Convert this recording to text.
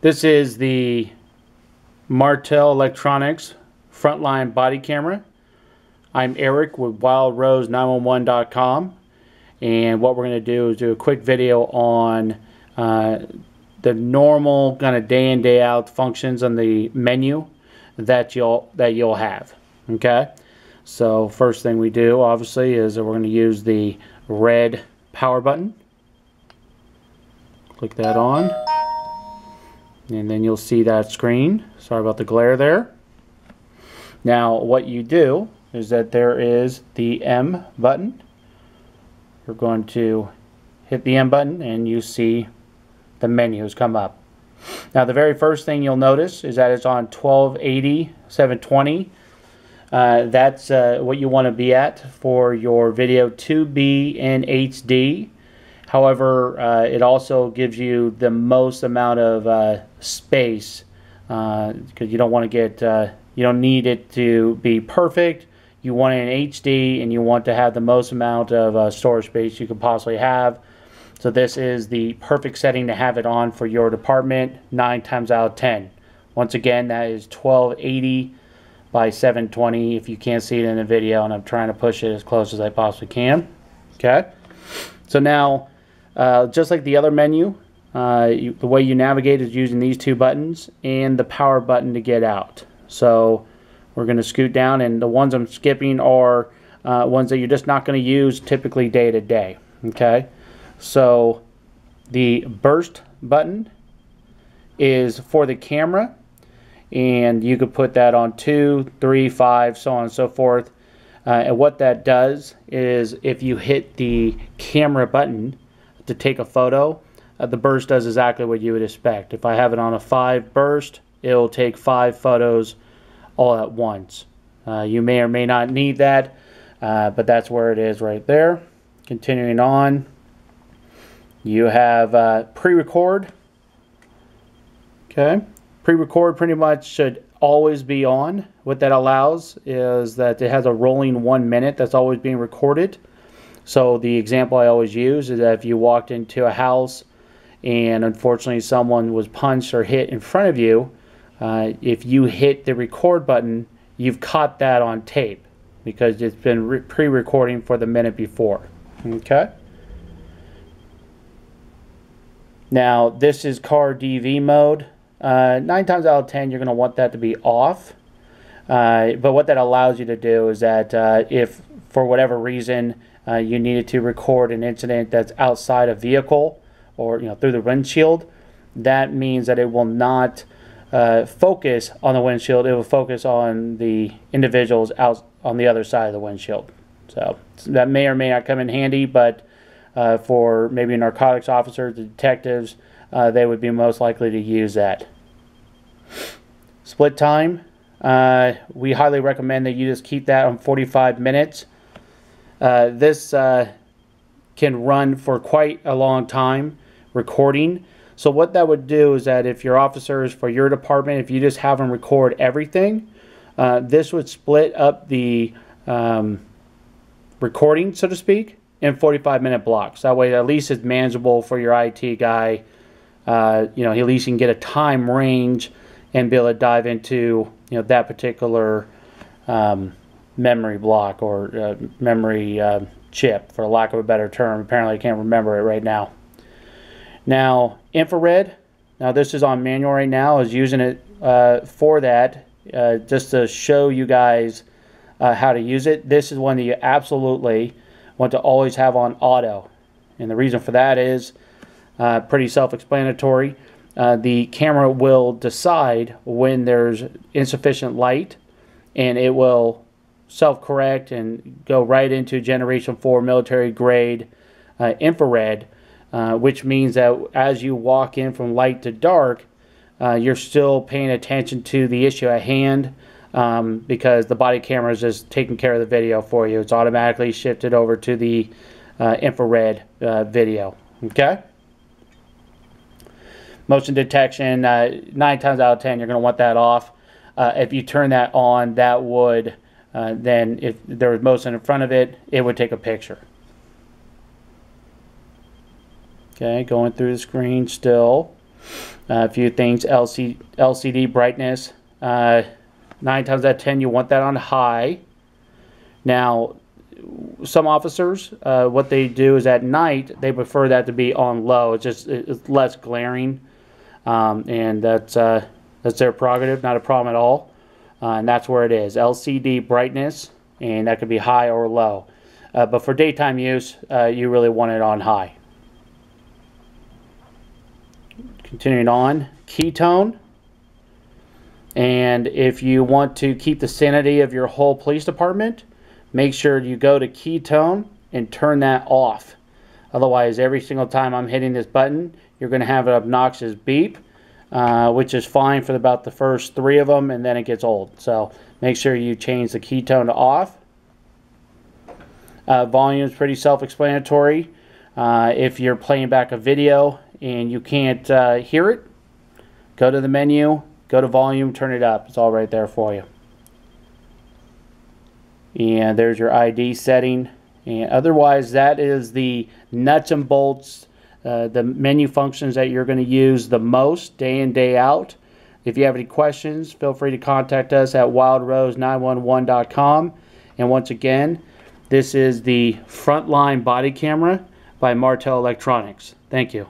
This is the Martel Electronics frontline body camera. I'm Eric with wildrose911.com, and what we're going to do is do a quick video on the normal kind of day in day out functions on the menu that you'll have. Okay, so first thing we do obviously is that we're going to use the red power button. Click that on, and then you'll see that screen. Sorry about the glare there. Now what you do is that there is the M button. You're going to hit the M button and you see the menus come up. Now the very first thing you'll notice is that it's on 1280 720. That's what you want to be at for your video to be in HD. However, it also gives you the most amount of space because you don't want to get you don't need it to be perfect. You want it in HD, and you want to have the most amount of storage space you could possibly have. So this is the perfect setting to have it on for your department 9 times out of 10. Once again, that is 1280 by 720 if you can't see it in the video, and I'm trying to push it as close as I possibly can. Okay, so now just like the other menu, the way you navigate is using these two buttons and the power button to get out. So we're going to scoot down, and the ones I'm skipping are ones that you're just not going to use typically day to day. Okay, so the burst button is for the camera, and you could put that on 2, 3, 5, so on and so forth. And what that does is if you hit the camera button to take a photo, the burst does exactly what you would expect. If I have it on a 5 burst, it'll take 5 photos all at once. You may or may not need that, but that's where it is right there. Continuing on, you have pre-record. Okay, pre-record pretty much should always be on. What that allows is that it has a rolling 1 minute that's always being recorded. So the example I always use is that if you walked into a house and unfortunately someone was punched or hit in front of you, if you hit the record button, you've caught that on tape because it's been pre-recording for the minute before. Okay. Now this is car DV mode. 9 times out of 10 you're going to want that to be off. But what that allows you to do is that if for whatever reason you needed to record an incident that's outside a vehicle or through the windshield, that means that it will not focus on the windshield. It will focus on the individuals out on the other side of the windshield. So that may or may not come in handy, but for maybe narcotics officers, the detectives, they would be most likely to use that. Split time, we highly recommend that you just keep that on 45 minutes. This can run for quite a long time recording. So what that would do is that if your officers for your department, if you just have them record everything, this would split up the recording, so to speak, in 45-minute blocks. That way at least it's manageable for your IT guy. At least you can get a time range and be able to dive into that particular memory block or memory chip, for lack of a better term. Apparently I can't remember it right now. Now infrared, now this is on manual right now. I was using it for that just to show you guys how to use it. This is one that you absolutely want to always have on auto, and the reason for that is pretty self-explanatory. The camera will decide when there's insufficient light, and it will self-correct and go right into Generation 4 military grade infrared, which means that as you walk in from light to dark, you're still paying attention to the issue at hand, because the body camera is just taking care of the video for you. It's automatically shifted over to the infrared video. Okay. Motion detection, 9 times out of 10 you're going to want that off. If you turn that on, that would then if there was motion in front of it, it would take a picture. Okay, going through the screen still. A few things, LCD brightness. 9 times out of 10 you want that on high. Now, some officers, what they do is at night, they prefer that to be on low. It's less glaring, and that's their prerogative, not a problem at all. And that's where it is, LCD brightness, and that could be high or low. But for daytime use, you really want it on high. Continuing on, ketone. And if you want to keep the sanity of your whole police department, make sure you go to ketone and turn that off. Otherwise, every single time I'm hitting this button, you're going to have an obnoxious beep, which is fine for about the first 3 of them, and then it gets old. So make sure you change the ketone to off. Volume is pretty self-explanatory. If you're playing back a video and you can't hear it, go to the menu, go to volume, turn it up. It's all right there for you. And there's your ID setting. And otherwise, that is the nuts and bolts, the menu functions that you're going to use the most day in, day out. If you have any questions, feel free to contact us at wildrose911.com. And once again, this is the Frontline Body Camera by Martel Electronics. Thank you.